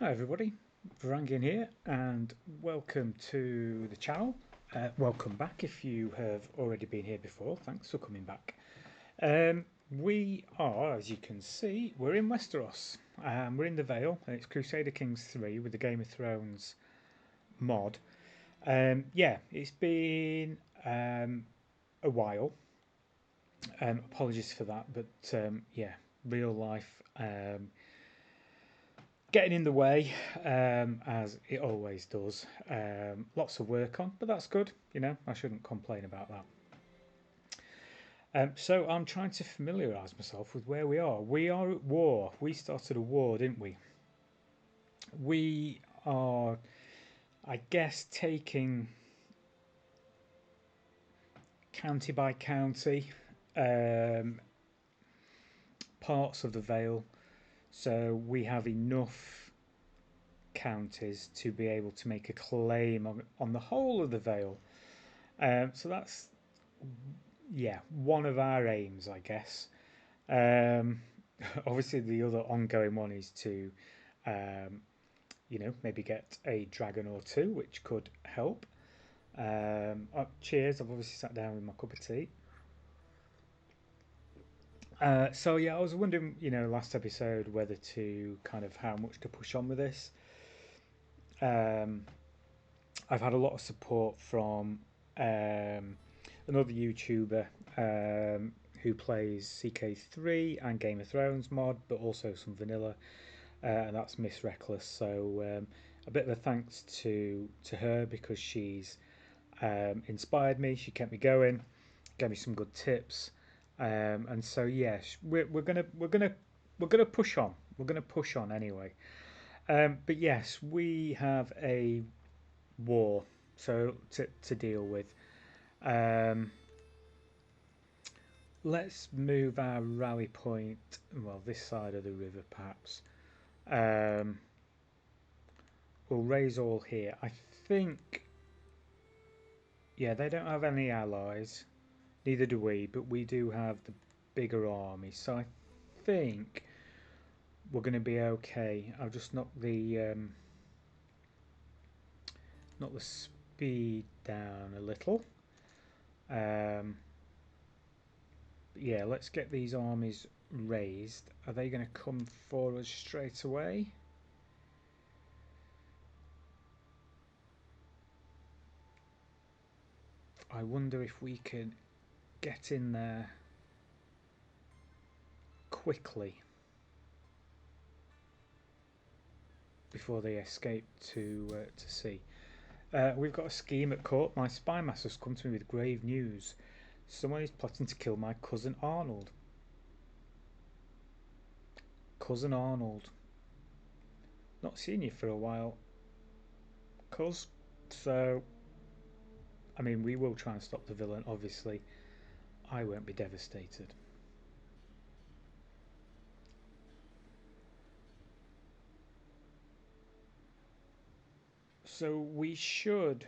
Hi everybody, Varangian here and welcome to the channel. Welcome back if you have already been here before, thanks for coming back. We are, as you can see, we're in Westeros. We're in the Vale and it's Crusader Kings 3 with the Game of Thrones mod. Yeah, it's been a while. Apologies for that, but yeah, real life getting in the way, as it always does. Lots of work on, but that's good. You know, I shouldn't complain about that. So I'm trying to familiarise myself with where we are. We are at war. We started a war, didn't we? We are, I guess, taking county by county um, parts of the Vale. So we have enough counties to be able to make a claim on the whole of the Vale. So that's, yeah, one of our aims, I guess. Um, Obviously, the other ongoing one is to, um, maybe get a dragon or two, which could help. Cheers! I've obviously sat down with my cup of tea. So yeah, I was wondering, last episode whether to kind of how much to push on with this. Um, I've had a lot of support from another YouTuber who plays CK3 and Game of Thrones mod, but also some vanilla, and that's Miss Reckless. So a bit of a thanks to her because she's inspired me. She kept me going, gave me some good tips, and so yes, we're gonna push on. We're gonna push on anyway. But yes, we have a war so to deal with. Um, let's move our rally point. Well, this side of the river, perhaps. Um, we'll raise all here. I think. Yeah, they don't have any allies. Neither do we, but we do have the bigger army. So I think we're going to be okay. I'll just knock the speed down a little. Yeah, let's get these armies raised. Are they going to come for us straight away? I wonder if we can get in there quickly before they escape to sea. We've got a scheme at court. My spy master's come to me with grave news. Someone is plotting to kill my cousin Arnold. Cousin Arnold. Not seen you for a while, cuz. So, I mean, we will try and stop the villain, obviously. I won't be devastated. So, we should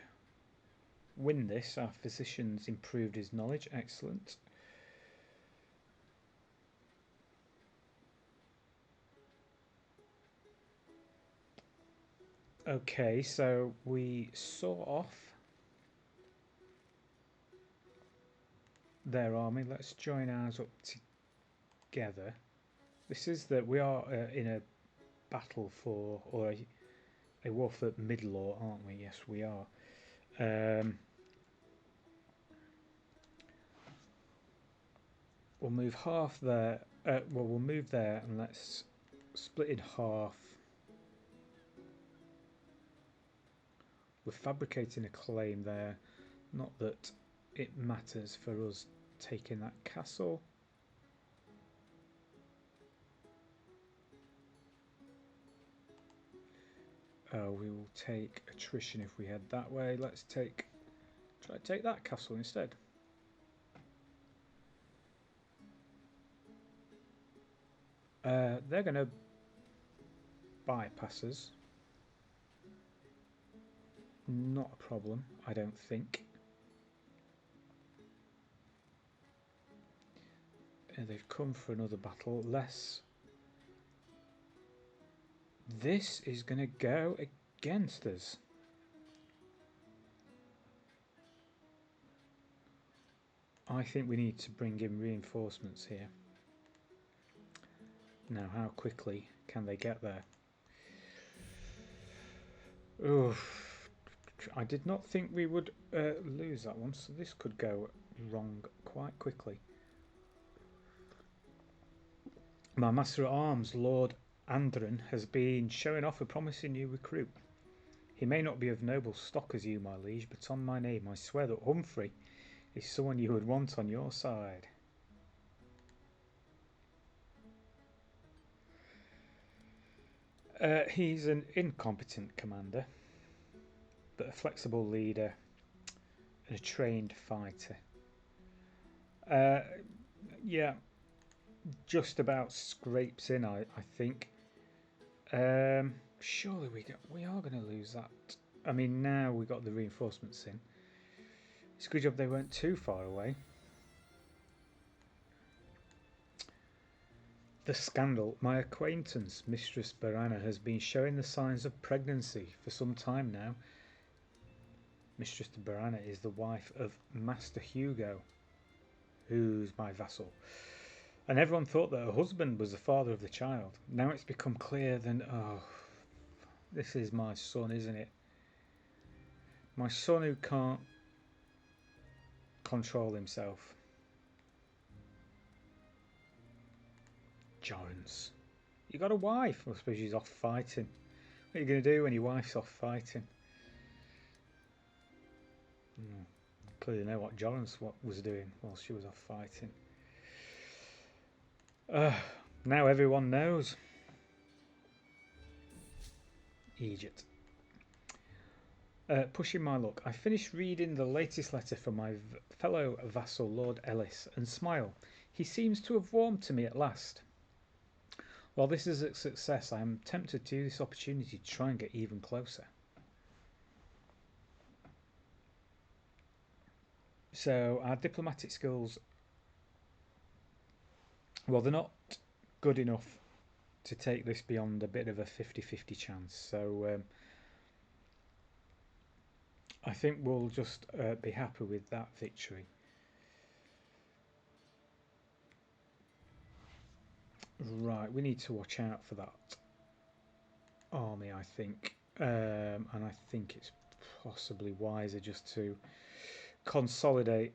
win this. Our physician's improved his knowledge. Excellent. Okay, so we saw off their army. Let's join ours up together. This is that we are in a battle for, or a war for Midlaw, aren't we? Yes, we are. We'll move half there. Well, we'll move there and let's split in half. We're fabricating a claim there. Not that it matters for us taking that castle. We will take attrition if we head that way. Let's try to take that castle instead. They're going to bypass us. Not a problem, I don't think. They've come for another battle. Less This is going to go against us. I think we need to bring in reinforcements here. Now, how quickly can they get there? Oof. I did not think we would lose that one, so this could go wrong quite quickly. My Master at Arms, Lord Andron, has been showing off a promising new recruit. He may not be of noble stock as you, my liege, but on my name I swear that Humphrey is someone you would want on your side. He's an incompetent commander, but a flexible leader and a trained fighter. Yeah, just about scrapes in, I think. Surely we are going to lose that. I mean, now we got the reinforcements in. It's a good job they weren't too far away. The scandal. My acquaintance, Mistress Barana, has been showing the signs of pregnancy for some time now. Mistress Barana is the wife of Master Hugo, who's my vassal. And everyone thought that her husband was the father of the child. Now it's become clear that, oh, this is my son, isn't it? My son who can't control himself. Jones. You got a wife. I suppose she's off fighting. What are you going to do when your wife's off fighting? Clearly know what Jones was doing while she was off fighting. Now everyone knows. Egypt. Pushing my luck. I finished reading the latest letter from my fellow vassal Lord Ellis and smile. He seems to have warmed to me at last. While this is a success, I am tempted to use this opportunity to try and get even closer. So our diplomatic skills, well, they're not good enough to take this beyond a bit of a 50-50 chance. So I think we'll just be happy with that victory. Right, we need to watch out for that army, I think. And I think it's possibly wiser just to consolidate.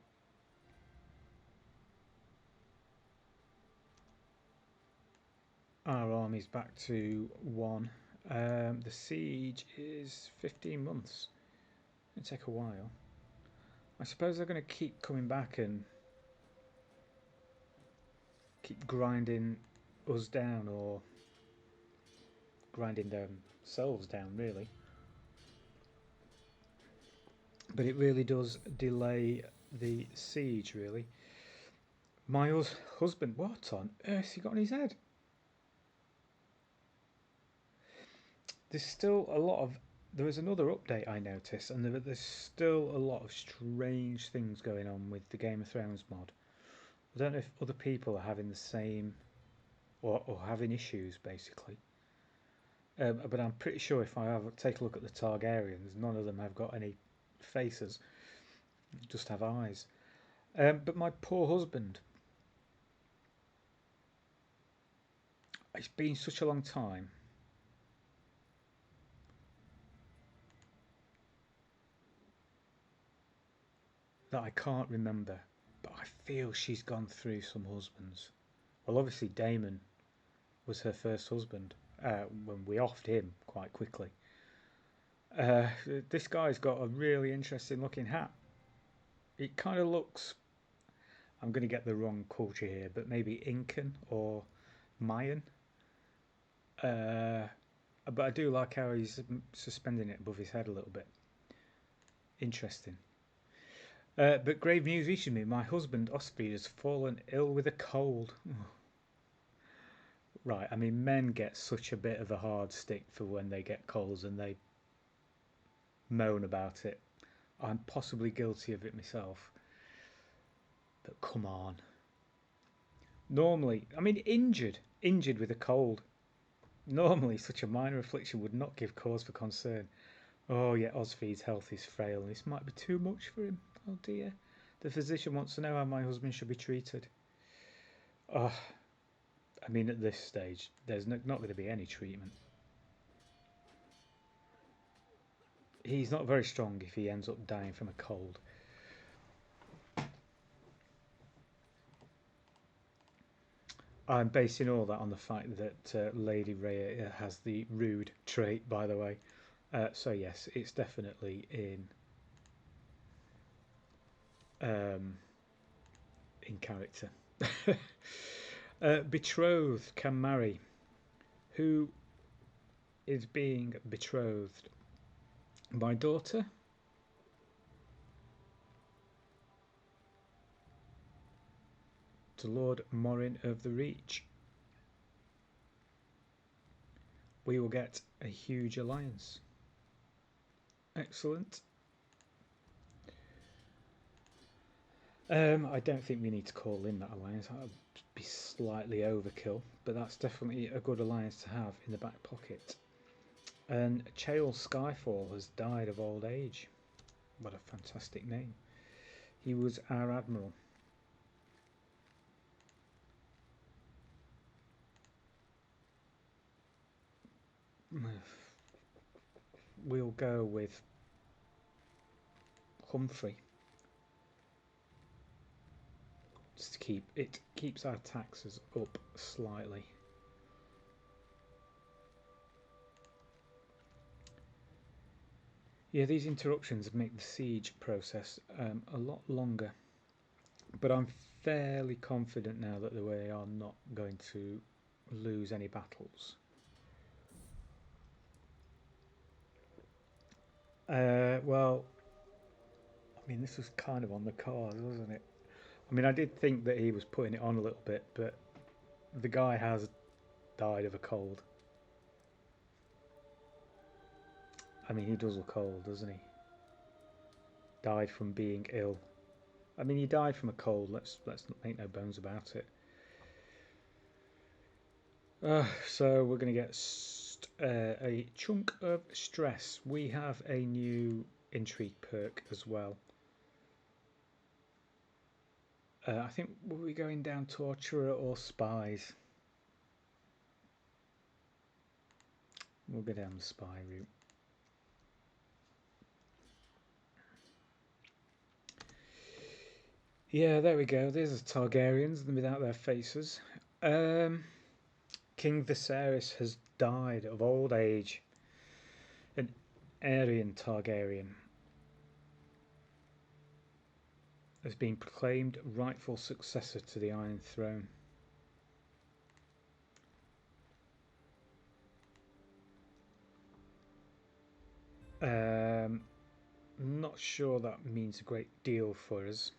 Our army's back to 1. The siege is 15 months. It'll take a while. I suppose they're going to keep coming back and keep grinding us down, or grinding themselves down, really. But it really does delay the siege, really. My husband, what on earth he got on his head? There's still a lot of. There was another update I noticed, and there's still a lot of strange things going on with the Game of Thrones mod. I don't know if other people are having the same, or having issues, basically. But I'm pretty sure if I take a look at the Targaryens, none of them have got any faces, just have eyes. But my poor husband, it's been such a long time. That I can't remember, but I feel she's gone through some husbands. Well, obviously Damon was her first husband when we offed him quite quickly. This guy's got a really interesting looking hat. It kind of looks, I'm going to get the wrong culture here, but maybe Incan or Mayan. But I do like how he's suspending it above his head a little bit. Interesting. But grave news reached me. My husband, Osprey, has fallen ill with a cold. Right, I mean, men get such a bit of a hard stick for when they get colds and they moan about it. I'm possibly guilty of it myself. But come on. Normally, I mean, injured with a cold. Normally, such a minor affliction would not give cause for concern. Oh, yet Osfeed's health is frail, and this might be too much for him. Oh dear. The physician wants to know how my husband should be treated. Oh, I mean, at this stage, there's not going to be any treatment. He's not very strong if he ends up dying from a cold. I'm basing all that on the fact that Lady Rhea has the rude trait, by the way. So yes, it's definitely um, in character. Betrothed can marry. Who is being betrothed? My daughter? To Lord Morin of the Reach. We will get a huge alliance. Excellent. I don't think we need to call in that alliance. That would be slightly overkill, but that's definitely a good alliance to have in the back pocket. And Chael Skyfall has died of old age. What a fantastic name. He was our admiral. We'll go with Humphrey. Just to keeps our taxes up slightly. Yeah, these interruptions make the siege process a lot longer, but I'm fairly confident now that they are not going to lose any battles. Well, I mean, this was kind of on the cards, wasn't it? I mean, I did think that he was putting it on a little bit, but the guy has died of a cold. I mean, he does look old, doesn't he? Died from being ill. I mean, he died from a cold. Let's not make no bones about it. So we're going to get a chunk of stress. We have a new intrigue perk as well. I think were we going down torturer or spies? We'll go down the spy route. Yeah, there we go. There's the Targaryens without their faces. King Viserys has died of old age. An Aerian Targaryen has been proclaimed rightful successor to the Iron Throne. Not sure that means a great deal for us.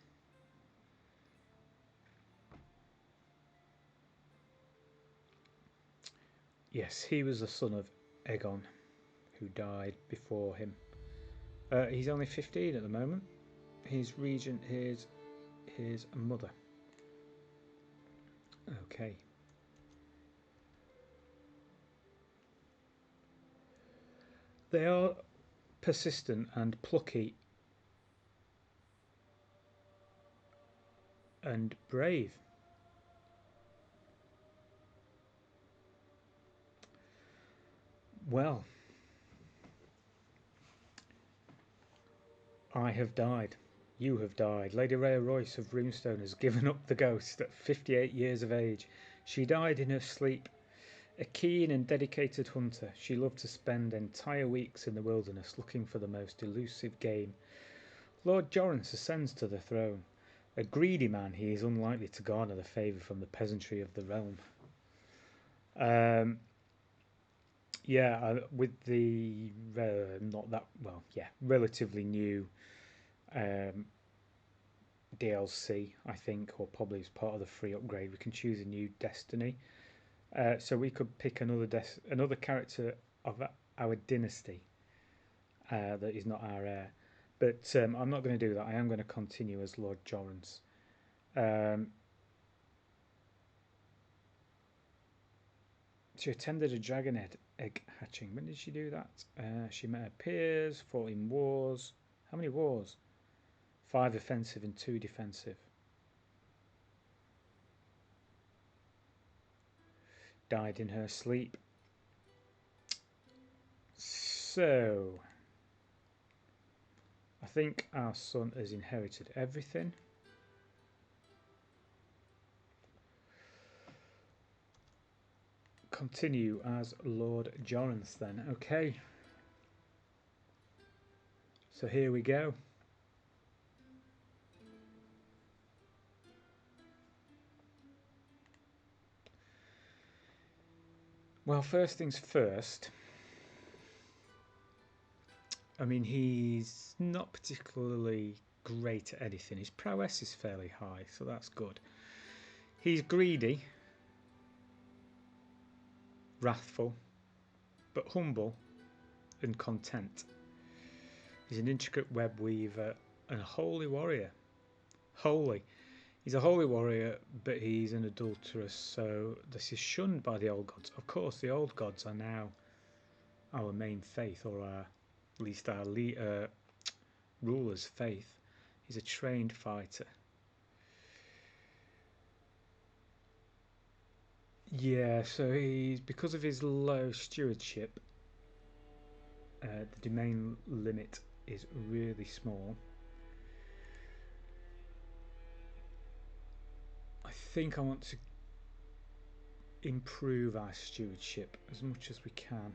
Yes, he was the son of Aegon, who died before him. He's only 15 at the moment. His regent is his mother. Okay. They are persistent and plucky and brave. Well, I have died. You have died. Lady Rhea Royce of Runestone has given up the ghost at 58 years of age. She died in her sleep. A keen and dedicated hunter, she loved to spend entire weeks in the wilderness looking for the most elusive game. Lord Jorrance ascends to the throne. A greedy man, he is unlikely to garner the favour from the peasantry of the realm. With the not that well, yeah, relatively new DLC, I think, or probably as part of the free upgrade, we can choose a new destiny. So we could pick another character of our dynasty that is not our heir. But I'm not going to do that. I am going to continue as Lord Jorrance. Um, She attended a dragon egg hatching. When did she do that? She met her peers, fought in wars. How many wars? 5 offensive and 2 defensive. Died in her sleep. So, I think our son has inherited everything. Continue as Lord Jorans then. Okay. So here we go. Well, first things first. I mean, he's not particularly great at anything. His prowess is fairly high, so that's good. He's greedy, wrathful, but humble and content. He's an intricate web weaver and a holy warrior. Holy. He's a holy warrior, but he's an adulteress, so this is shunned by the old gods. Of course, the old gods are now our main faith, or at least our ruler's faith. He's a trained fighter. Yeah, so he's, because of his low stewardship, the domain limit is really small. I think I want to improve our stewardship as much as we can.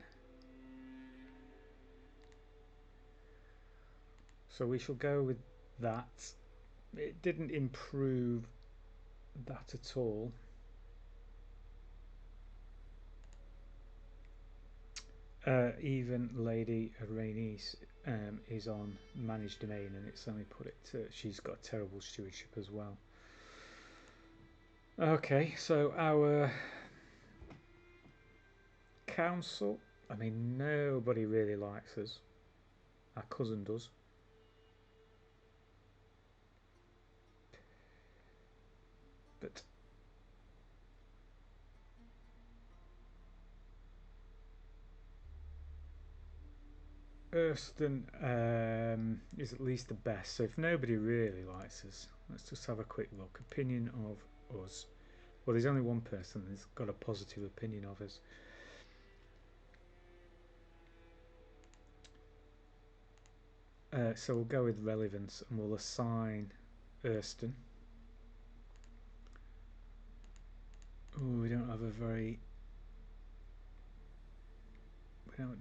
So we shall go with that. It didn't improve that at all. Even Lady Rhaenys is on managed domain, and it's only put it to, she's got terrible stewardship as well. Okay, so our council, I mean, nobody really likes us. Our cousin does. But Erston is at least the best. So if nobody really likes us, let's just have a quick look. Opinion of us. Well, there's only one person that's got a positive opinion of us. So we'll go with relevance and we'll assign Erston. Oh, we don't have a very...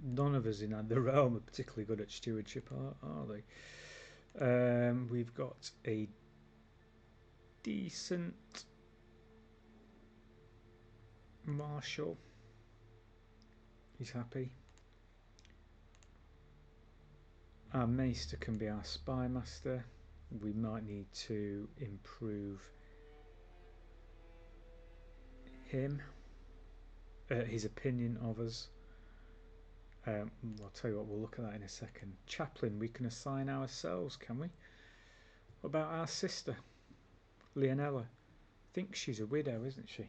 none of us in the realm are particularly good at stewardship, are they? We've got a decent marshal. He's happy. Our maester can be our spy master. We might need to improve him, his opinion of us. I'll tell you what, we'll look at that in a second. Chaplain, we can assign ourselves, can we? What about our sister, Leonella? I think she's a widow, isn't she?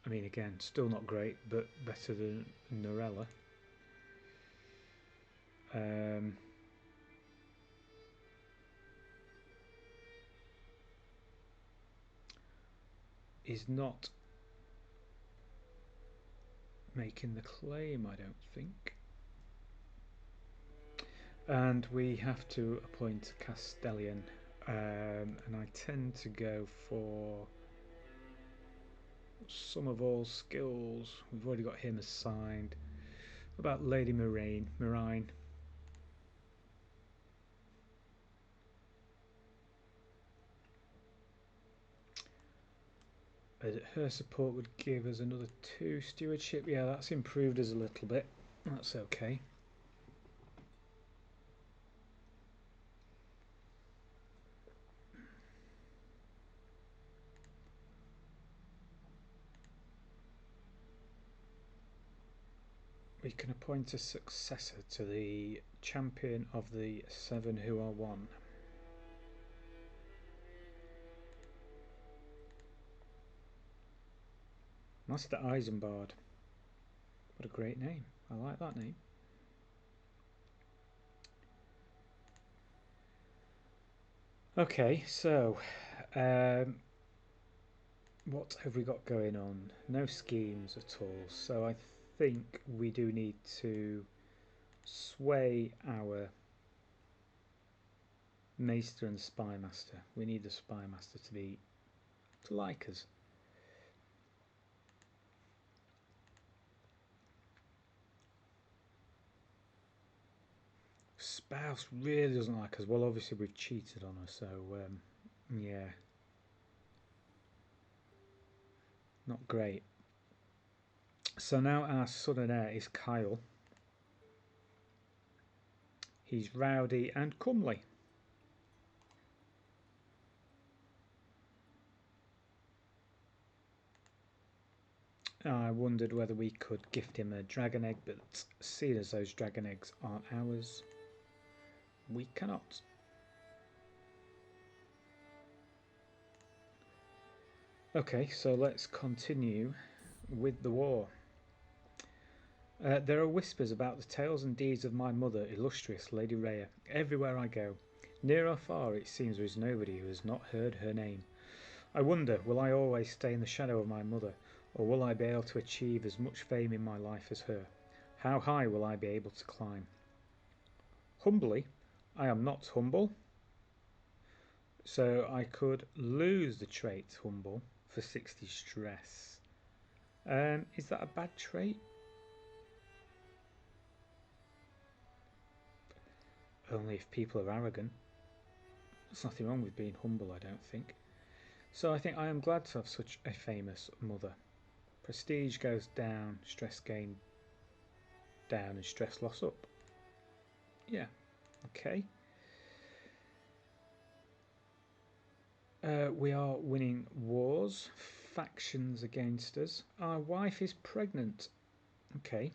I mean, again, still not great, but better than Norella. Is not making the claim, I don't think. And we have to appoint a Castellan, and I tend to go for some of all skills. We've already got him assigned. What about Lady Marine? Her support would give us another 2 stewardship. Yeah, that's improved us a little bit. That's okay. We can appoint a successor to the champion of the 7 who are 1. Master Eisenbard. What a great name. I like that name. Okay, so what have we got going on? No schemes at all. So I think we do need to sway our Maester and Spymaster. We need the Spymaster to like us. Spouse really doesn't like us. Well, obviously we've cheated on her, so yeah, not great. So now our son and heir is Kyle. He's rowdy and comely. I wondered whether we could gift him a dragon egg, but seeing as those dragon eggs aren't ours, we cannot. Okay, so let's continue with the war. There are whispers about the tales and deeds of my mother, illustrious Lady Rhea, everywhere I go. Near or far, it seems there is nobody who has not heard her name. I wonder, will I always stay in the shadow of my mother, or will I be able to achieve as much fame in my life as her? How high will I be able to climb? Humbly, I am not humble, so I could lose the trait humble for 60 stress. Is that a bad trait? Only if people are arrogant. There's nothing wrong with being humble, I don't think. So I think I am glad to have such a famous mother. Prestige goes down, stress gain down, and stress loss up. Yeah, okay. We are winning wars, factions against us. Our wife is pregnant. Okay.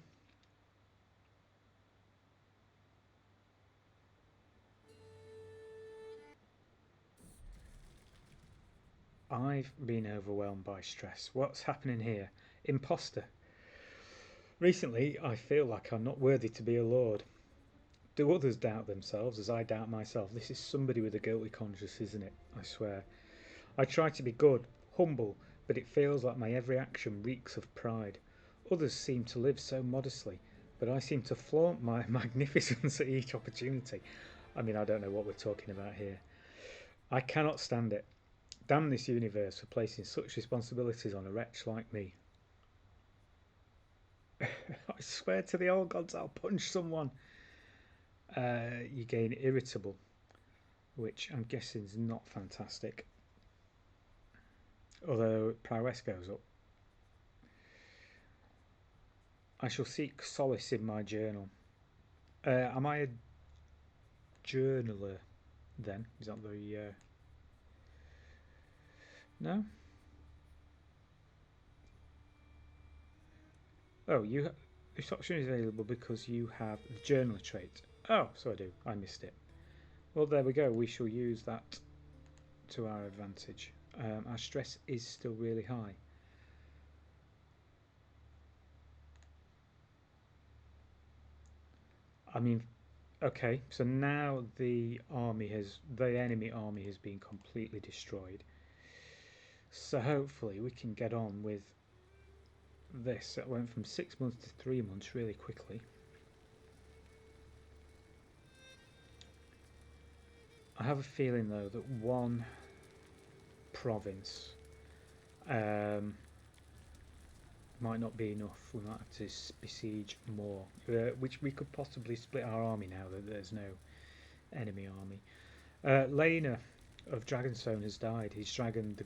I've been overwhelmed by stress. What's happening here? Imposter. Recently, I feel like I'm not worthy to be a lord. Do others doubt themselves as I doubt myself? This is somebody with a guilty conscience, isn't it? I swear. I try to be good, humble, but it feels like my every action reeks of pride. Others seem to live so modestly, but I seem to flaunt my magnificence at each opportunity. I mean, I don't know what we're talking about here. I cannot stand it. Damn this universe for placing such responsibilities on a wretch like me. I swear to the old gods I'll punch someone. You gain irritable, which I'm guessing is not fantastic. Although prowess goes up. I shall seek solace in my journal. Am I a journaler then? Is that the no? Oh, this option is available because you have the journaler trait. Oh, so I do. I missed it. Well, there we go. We shall use that to our advantage. Our stress is still really high. I mean, okay, so now the enemy army has been completely destroyed. So hopefully we can get on with this. It went from 6 months to 3 months really quickly. I have a feeling though that one province might not be enough. We might have to besiege more, which we could possibly split our army now that there's no enemy army. Lena of Dragonstone has died. His dragon, the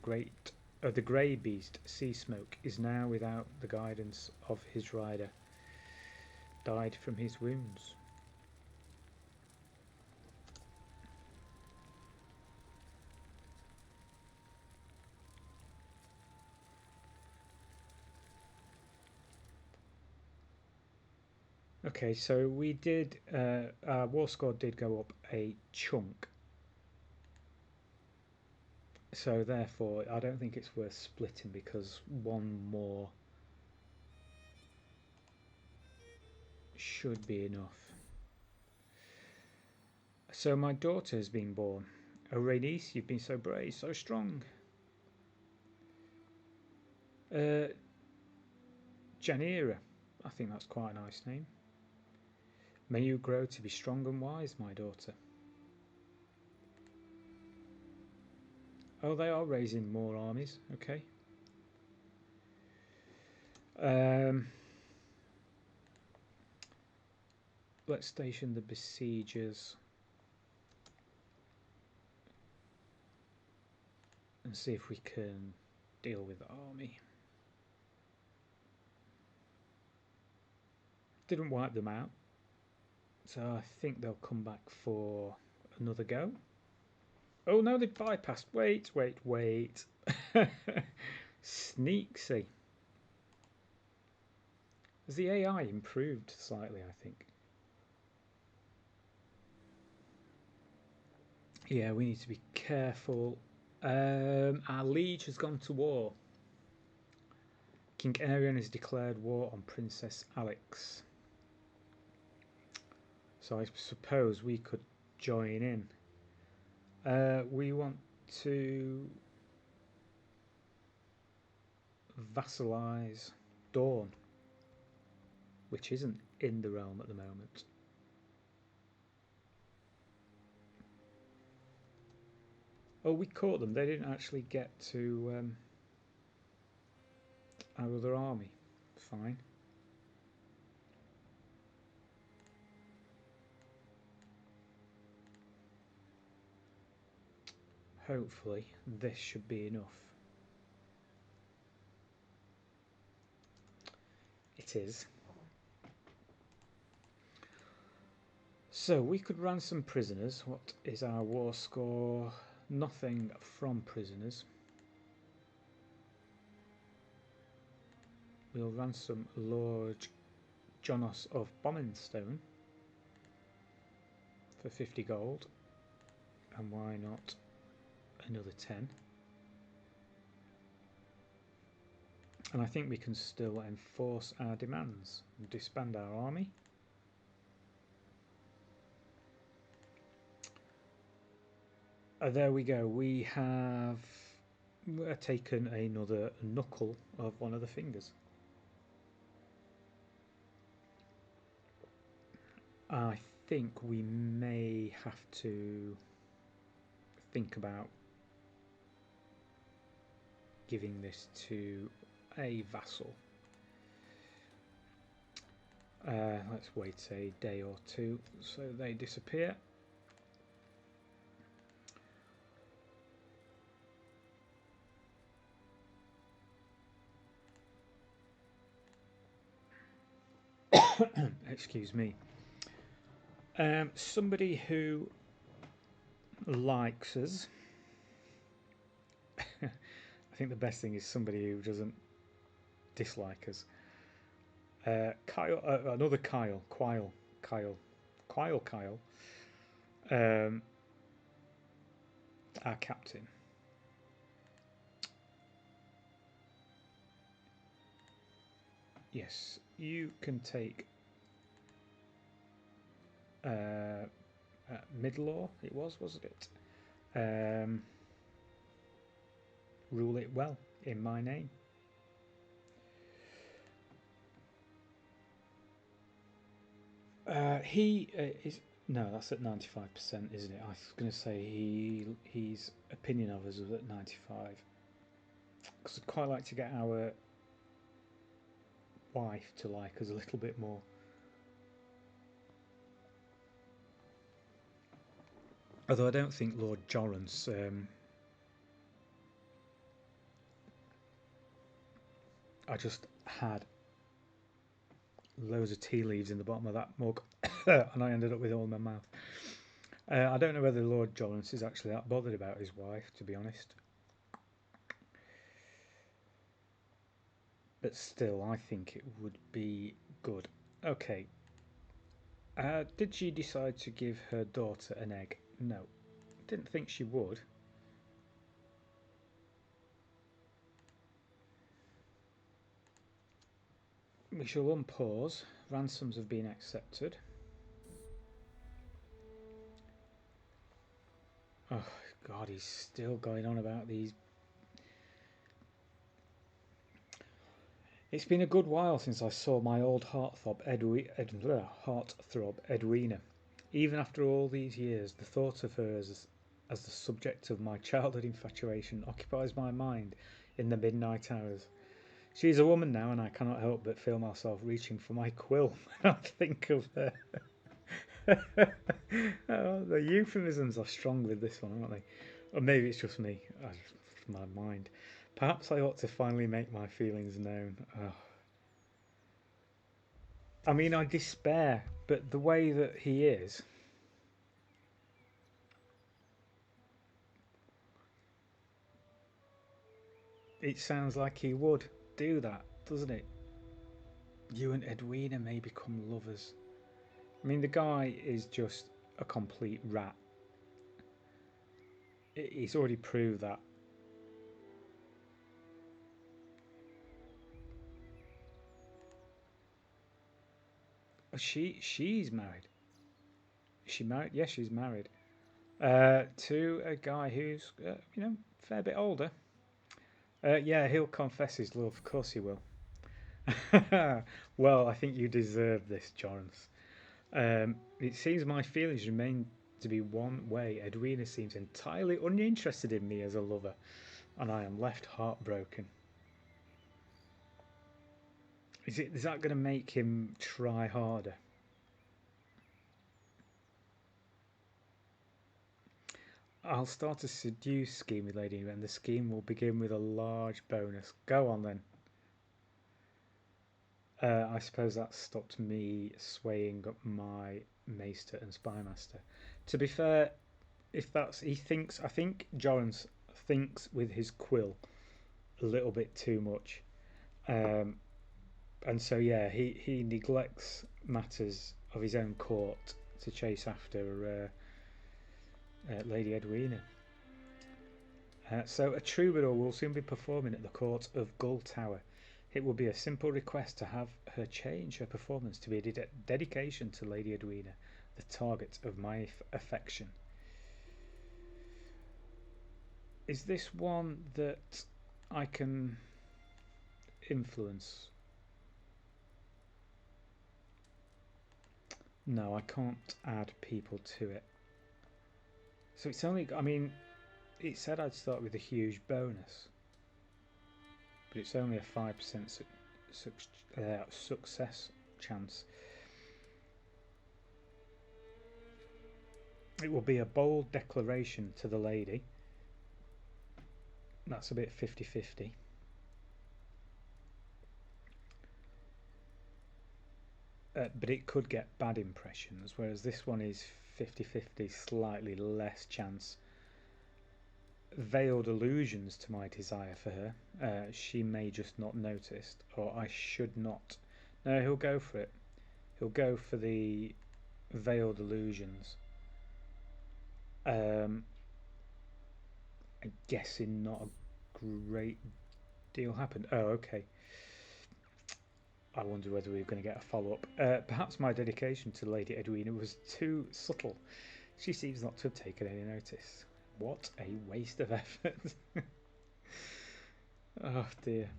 grey beast, Sea Smoke, is now without the guidance of his rider. Died from his wounds. Okay, so we did. Our war score did go up a chunk. So therefore, I don't think it's worth splitting because one more should be enough. So my daughter has been born. Oh, Rhaenys, you've been so brave, so strong. Janira, I think that's quite a nice name. May you grow to be strong and wise, my daughter. Oh, they are raising more armies. Okay. Let's station the besiegers and see if we can deal with the army. Didn't wipe them out, so I think they'll come back for another go. Oh no, they bypassed. Wait. Sneaksy. Has the AI improved slightly, I think? Yeah, we need to be careful. Our liege has gone to war. King Aerion has declared war on Princess Alex. So I suppose we could join in. We want to vassalize Dawn, which isn't in the realm at the moment. Oh, we caught them. They didn't actually get to our other army. Fine. Hopefully this should be enough. It is. So we could ransom prisoners. What is our war score? Nothing from prisoners. We'll ransom Lord Jonas of Bombinstone for 50 gold. And why not another 10? And I think we can still enforce our demands and disband our army. There we go. We have taken another knuckle of one of the fingers. I think we may have to think about giving this to a vassal. Let's wait a day or two so they disappear. Excuse me. Somebody who likes us. I think the best thing is somebody who doesn't dislike us. Kyle, another Kyle, Kyle. Our captain. Yes, you can take Midlaw. It wasn't it? Rule it well in my name. He is no, that's at 95%, isn't it? I was going to say his opinion of us was at 95. Because I'd quite like to get our wife to like us a little bit more. Although I don't think Lord Jorrance I just had loads of tea leaves in the bottom of that mug and I ended up with it all in my mouth. I don't know whether Lord Jorrance is actually that bothered about his wife, to be honest. But still, I think it would be good. Okay. Did she decide to give her daughter an egg? No. Didn't think she would. We shall unpause. Ransoms have been accepted. Oh, God, he's still going on about these. It's been a good while since I saw my old heartthrob Edwina. Even after all these years, the thought of her as the subject of my childhood infatuation occupies my mind in the midnight hours. She is a woman now, and I cannot help but feel myself reaching for my quill when I think of her. Oh, the euphemisms are strong with this one, aren't they? Or maybe it's just me, my mind. Perhaps I ought to finally make my feelings known. Oh. I mean, I despair, but the way that he is, it sounds like he would do that, doesn't it? You and Edwina may become lovers. I mean, the guy is just a complete rat. He's already proved that. She's married. Is she married? Yes, she's married. To a guy who's a fair bit older. Yeah, he'll confess his love. Of course he will. Well, I think you deserve this, Jorans. It seems my feelings remain to be one way. Edwina seems entirely uninterested in me as a lover, and I am left heartbroken. Is that going to make him try harder? I'll start a seduce scheme with Lady, and the scheme will begin with a large bonus. Go on then. I suppose that stopped me swaying up my Maester and Spymaster. To be fair, if that's he thinks, I think Jorans thinks with his quill a little bit too much, um, and so yeah, he neglects matters of his own court to chase after Lady Edwina. So a troubadour will soon be performing at the court of Gull Tower. It will be a simple request to have her change her performance to be a dedication to Lady Edwina, the target of my affection. Is this one that I can influence? No, I can't add people to it. So it's only, I mean, it said I'd start with a huge bonus, but it's only a 5% success chance. It will be a bold declaration to the lady. That's a bit 50-50. But it could get bad impressions, whereas this one is 50-50, slightly less chance. Veiled allusions to my desire for her. She may just not notice, or I should not. No, he'll go for it. He'll go for the veiled illusions. I'm guessing not a great deal happened. Oh, okay. I wonder whether we were going to get a follow-up. Perhaps my dedication to Lady Edwina was too subtle. She seems not to have taken any notice. What a waste of effort. Oh dear.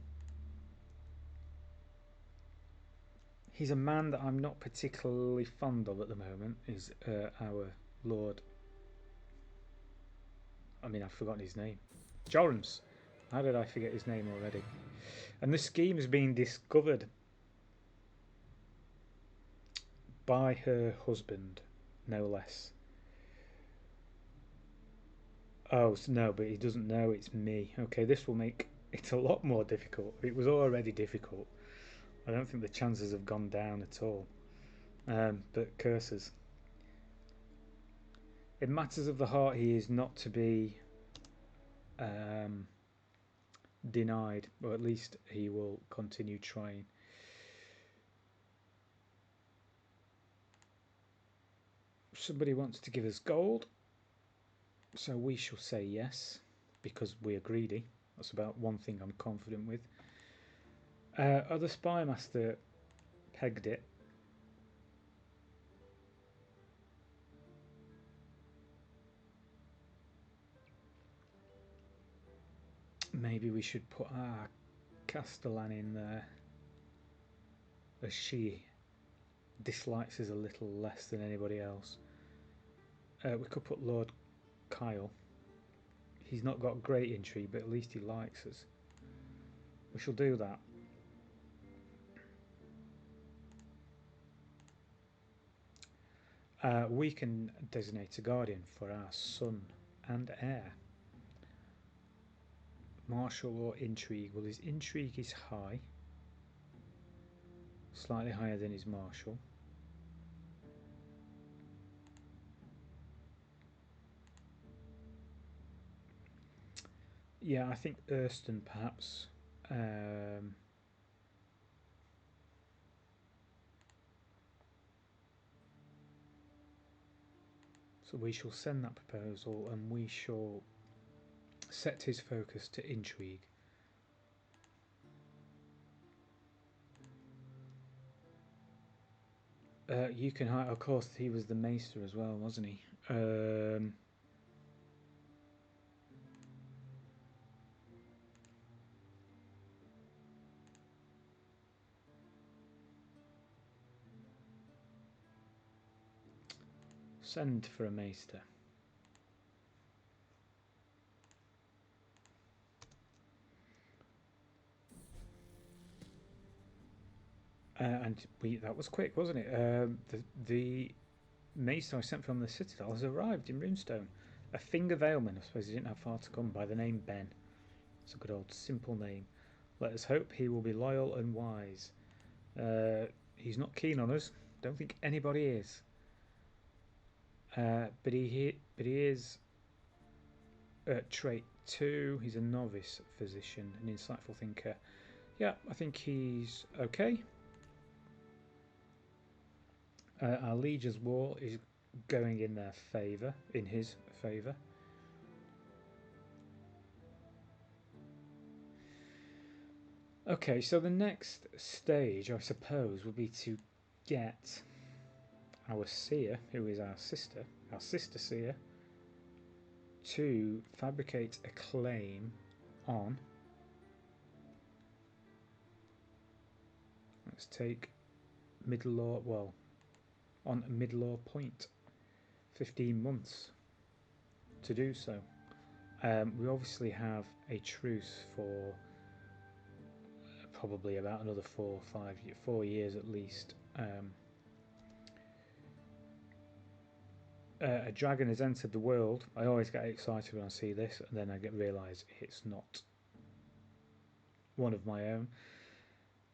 He's a man that I'm not particularly fond of at the moment, is our Lord. I mean, I've forgotten his name. Jorans. How did I forget his name already? And the scheme is being discovered by her husband, no less. Oh, no, but he doesn't know it's me. Okay, this will make it a lot more difficult. It was already difficult. I don't think the chances have gone down at all. But curses. In matters of the heart, he is not to be um, denied, or at least he will continue trying. Somebody wants to give us gold, so we shall say yes, because we are greedy. That's about one thing I'm confident with. Other Spy Master, pegged it. Maybe we should put our Castellan in there, as she dislikes us a little less than anybody else. We could put Lord Kyle. He's not got great intrigue, but at least he likes us. We shall do that. We can designate a guardian for our son and heir. Martial or intrigue? Well, his intrigue is high, slightly higher than his martial. Yeah, I think Erston perhaps. So we shall send that proposal and we shall set his focus to intrigue. You can hire, of course, he was the maester as well, wasn't he? Send for a maester. And that was quick, wasn't it? The maester I sent from the citadel has arrived in Runestone. A finger veilman, I suppose he didn't have far to come, by the name Ben. It's a good old simple name. Let us hope he will be loyal and wise. He's not keen on us. Don't think anybody is. But he is trait 2. He's a novice physician, an insightful thinker. Yeah, I think he's okay. Our Liege's War is going in their favour, in his favour. Okay, so the next stage, I suppose, would be to get our seer, who is our sister seer, to fabricate a claim on. Let's take Midlaw, well, on Midlaw Point. 15 months to do so. We obviously have a truce for probably about another 4 years at least. A dragon has entered the world. I always get excited when I see this, and then I realise it's not one of my own.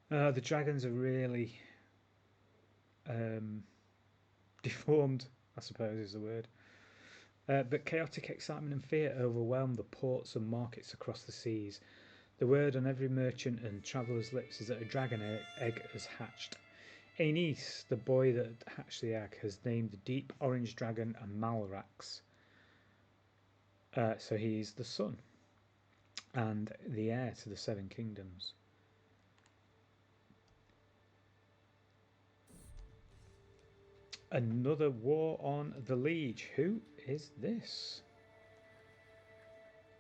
The dragons are really deformed, I suppose is the word. But chaotic excitement and fear overwhelm the ports and markets across the seas. The word on every merchant and traveller's lips is that a dragon egg has hatched. Aenys, the boy that hatched the egg, has named the deep orange dragon a Malrax. So he's the son and the heir to the Seven Kingdoms. Another war on the Liege. Who is this?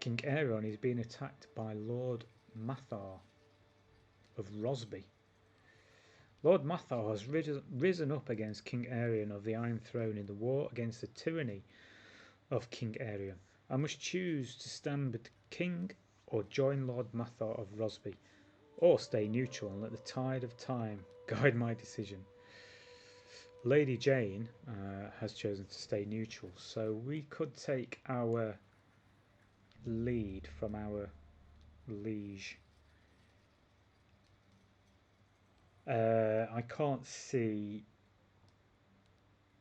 King Aeron is being attacked by Lord Mathar of Rosby. Lord Mathar has risen up against King Aeron of the Iron Throne in the war against the tyranny of King Aeron. I must choose to stand with the king or join Lord Mathar of Rosby, or stay neutral and let the tide of time guide my decision. Lady Jane has chosen to stay neutral, so we could take our lead from our liege. I can't see,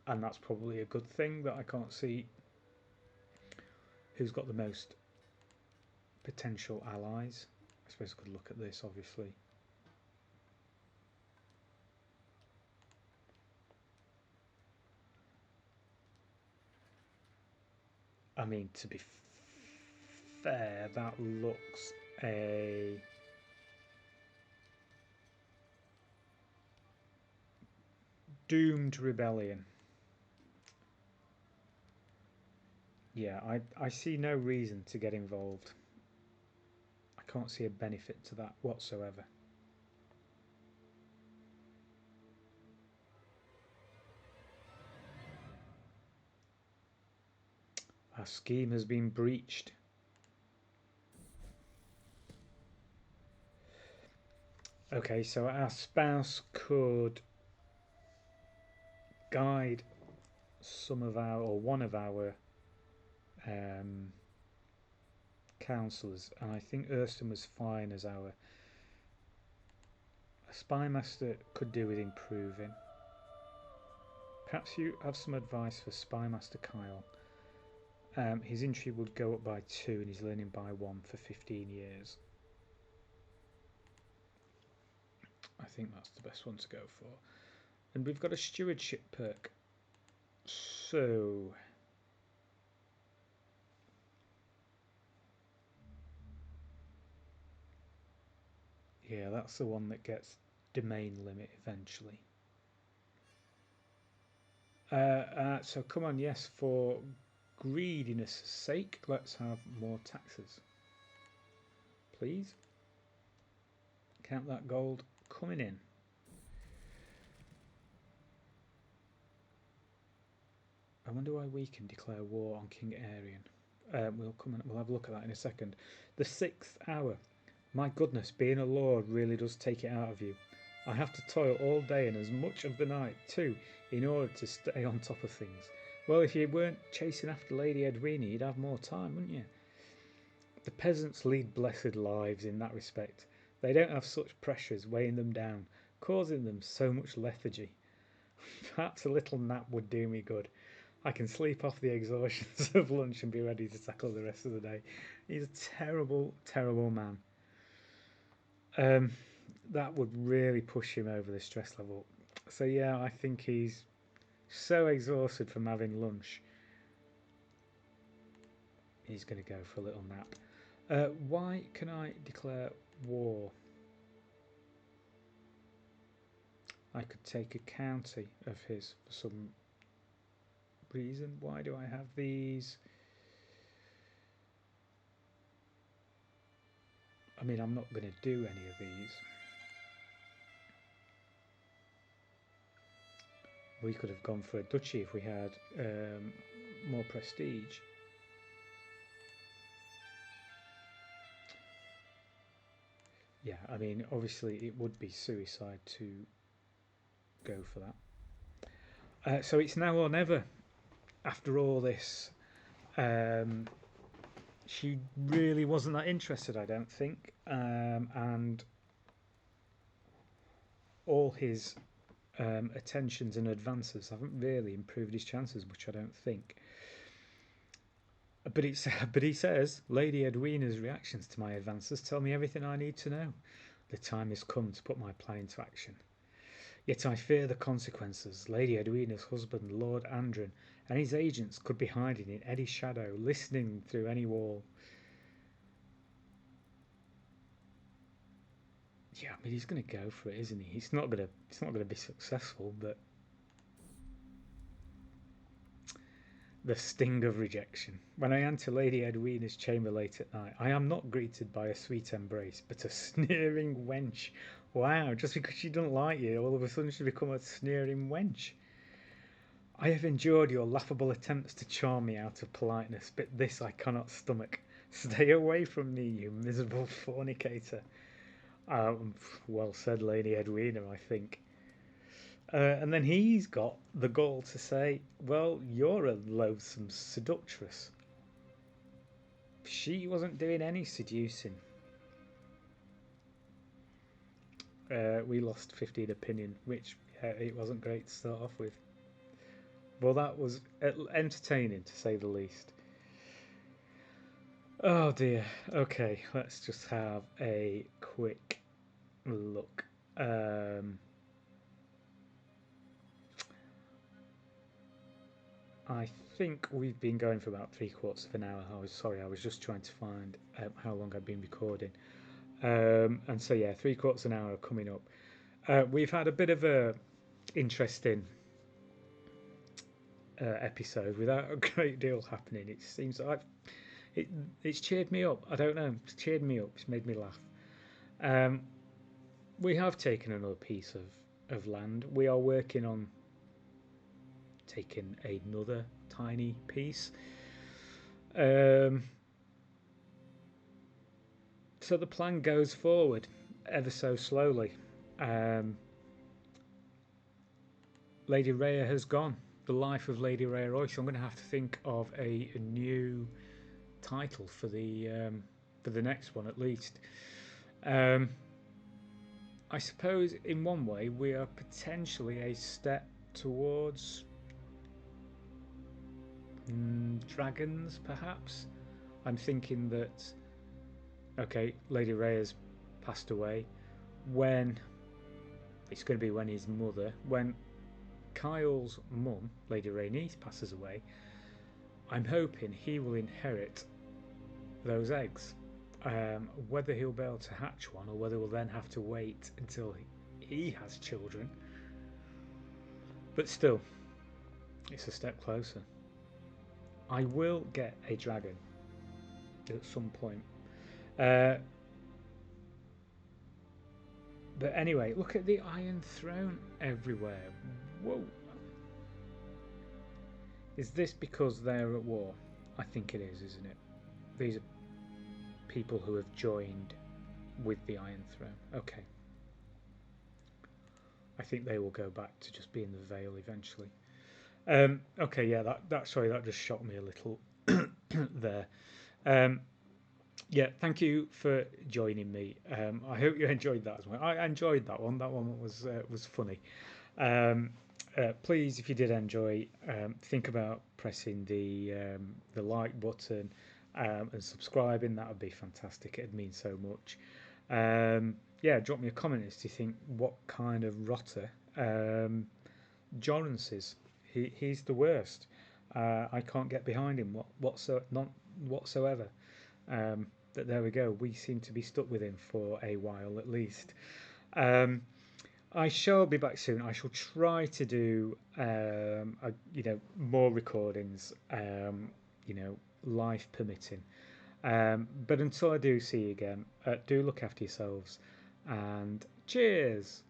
and that's probably a good thing, that I can't see who's got the most potential allies. I suppose I could look at this, obviously. I mean, to be fair, that looks a... Doomed rebellion. Yeah, I see no reason to get involved. I can't see a benefit to that whatsoever. Our scheme has been breached. Okay, so our spouse could guide some of our, or one of our um, counsellors, and I think Erston was fine as our. A spy master could do with improving. Perhaps you have some advice for spy master Kyle. His entry would go up by 2 and he's learning by 1 for 15 years. I think that's the best one to go for. And we've got a stewardship perk. So yeah, that's the one that gets domain limit eventually. So come on, yes, for greediness' sake, let's have more taxes. Please. Count that gold coming in. I wonder why we can declare war on King Arian. We'll have a look at that in a second. The 6th hour. My goodness, being a lord really does take it out of you. I have to toil all day and as much of the night too, in order to stay on top of things. Well, if you weren't chasing after Lady Edwina, you'd have more time, wouldn't you? The peasants lead blessed lives in that respect. They don't have such pressures weighing them down, causing them so much lethargy. Perhaps a little nap would do me good. I can sleep off the exhaustions of lunch and be ready to tackle the rest of the day. He's a terrible, terrible man. That would really push him over the stress level. So yeah, I think he's so exhausted from having lunch. He's going to go for a little nap. Why can I declare war? I could take a county of his for some reason. Why do I have these? I mean, I'm not going to do any of these. We could have gone for a duchy if we had more prestige. Yeah, I mean, obviously it would be suicide to go for that. So it's now or never. After all this, she really wasn't that interested, I don't think, and all his attentions and advances haven't really improved his chances much, I don't think. But he says, Lady Edwina's reactions to my advances tell me everything I need to know. The time has come to put my plan into action. Yet I fear the consequences. Lady Edwina's husband, Lord Andrin, and his agents could be hiding in any shadow, listening through any wall. Yeah, I mean he's going to go for it, isn't he? He's not going to be successful, but the sting of rejection. When I enter Lady Edwina's chamber late at night, I am not greeted by a sweet embrace, but a sneering wench. Wow, just because she doesn't like you, all of a sudden she become a sneering wench. I have endured your laughable attempts to charm me out of politeness, but this I cannot stomach. Stay away from me, you miserable fornicator. Well said, Lady Edwina, I think. And then he's got the gall to say, well, you're a loathsome seductress. She wasn't doing any seducing. We lost 15 opinion, which it wasn't great to start off with. Well, that was entertaining, to say the least. Oh dear. Okay, let's just have a quick look. I think we've been going for about 3/4 of an hour. I was just trying to find how long I've been recording. And so yeah, 3/4 an hour coming up. We've had a bit of a interesting episode without a great deal happening. It seems like it's cheered me up. I don't know. It's cheered me up. It's made me laugh. Um, we have taken another piece of land. We are working on taking another tiny piece. Um, so the plan goes forward ever so slowly. Um, Lady Rhea has gone. The life of Lady Rhea Royce. I'm going to have to think of a new title for the next one at least. Um, I suppose in one way we are potentially a step towards dragons, perhaps. I'm thinking that okay, Lady Rhea's passed away. When it's going to be when his mother, when Kyle's mum, Lady Rhaenys, passes away, I'm hoping he will inherit those eggs. Whether he'll be able to hatch one or whether we'll then have to wait until he has children. But still, it's a step closer. I will get a dragon at some point. But anyway, look at the Iron Throne everywhere. Whoa. Is this because they're at war? I think it is, isn't it? These are people who have joined with the Iron Throne. Okay. I think they will go back to just being the Vale eventually. Okay, yeah, sorry, that just shocked me a little there. Yeah, thank you for joining me. I hope you enjoyed that as well. I enjoyed that one. That one was funny. Please, if you did enjoy, think about pressing the like button and subscribing. That would be fantastic. It'd mean so much. Yeah, drop me a comment as to think what kind of rotter Jorrance is. He's the worst. I can't get behind him not whatsoever. But there we go. We seem to be stuck with him for a while at least. I shall be back soon. I shall try to do more recordings. Life permitting. But until I do see you again, do look after yourselves and cheers.